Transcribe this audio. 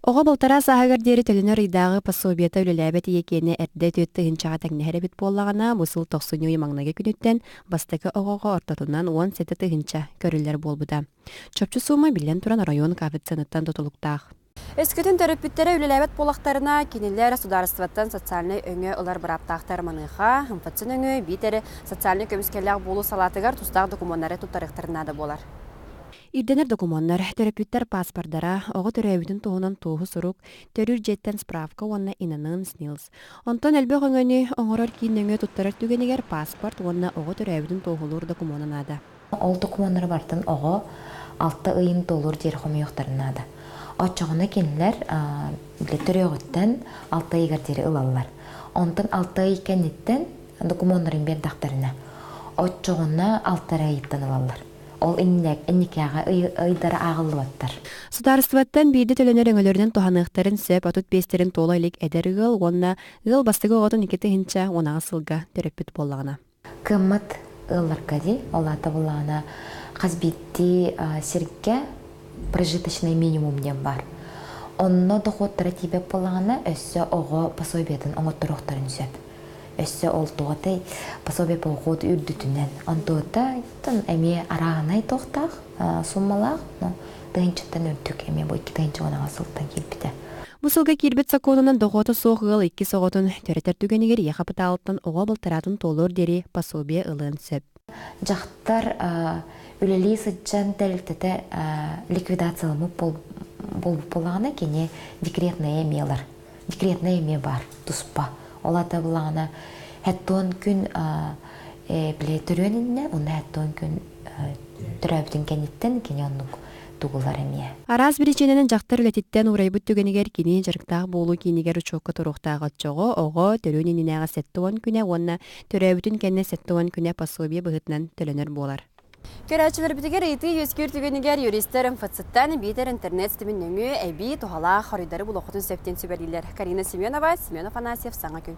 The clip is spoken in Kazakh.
Оға былтара сағагар дері төлінер ыйдағы пособиета үліләбет екені әрді төтті хынчаға тәңнәхәрі бит боллағана бұсыл 90 маңнағы күніттен бастықы оғаға ортатынан 10 сәтті хынча көрілер болбыда. Чөпчі сума білен туран район коэффициенттан тотылықтақ. Өскөтін төріппіттері үліләбет болақтарына кенелер сударыстываттан социальный өңі ұлар бұраптақтар маныға, хымфатсын өңі бейтері социальный көміскерлер болу салатығар тұстағы документары тұттарықтарына да болар. Ирденер документтар, төрөпүттер паспордара, оғы төрөбүтін туғынан туғы сұрук, төрүр жеттен справка онна инанын снилс. Онтон әлбі ғыңыны оңырар кейін өңі тұттарыр түгенегер паспорт онна оғы төрөбүтін туғылыр документын ады. Ол документтар бартын оғы 6 ыйын толур жер хомиоқтарын ады. Отчоғына кенілер төрөғыттен 6 ыйгардері ылалар. Онтон 6 ый кенеттен документтарын бер дақтарына. Отчоғына 6 айыттан ылалар. Ол инникаға ыйдары ағылы баттар. Сударыстываттан бейді төлөнер өңілерден туғанықтарын сөп атут бестерін тола елік әдер ғыл, онна ғыл бастығы оғытын екеті хинча онаға сылға төрөппіт болағына. Кыммат ылларкади, олата болағына қазбетті сирке прожиточный минимум дем бар. Онно доходтары тибек болағына өссі оғы пособиятын оңыттырықтарын сөп. Өссі ол туғатай пособия болғуды үрдітінен. Антуыта әме арағынай тоқтақ, суммалақ, дығынчыттан үрдік әме бұл 2 дығынчы онаға сылттан келбіті. Мұсылға кербет сақонынан доғоты соғығыл 2 соғытын төретер түгенігер еқапыта алыттан оға бұлтыратын толыр дері пособия ылын сөп. Жақтар үлелі сыджан тәліктеті ликвидациялымы болағына кене декретная емелер. Декретная еме бар, тұспа. Олата бұлағына әттуын күн түрөнінне, оны әттуын күн түрәбітін кәнеттен кене онық туғылар әмие. Араз біречененің жақтар үлететтен урайбыт түгенігер кені жарықтағы болу кейінігер ұчоққа тұрықтағы отчоғы оғы түрөнінінәға сәттуын күне, онына түрәбітін кәнне сәттуын күне пособия бұғытынан төлінер болар. Көрәчілер бітігер еті өскер түгенігер юристер ұмфатсыттан бейтер интернет стімін өңі әбей тұғала қаридары бұл оқытын сөптен сөбәлілер. Карина Семенова, Семенов Анасьев, Саңа күн.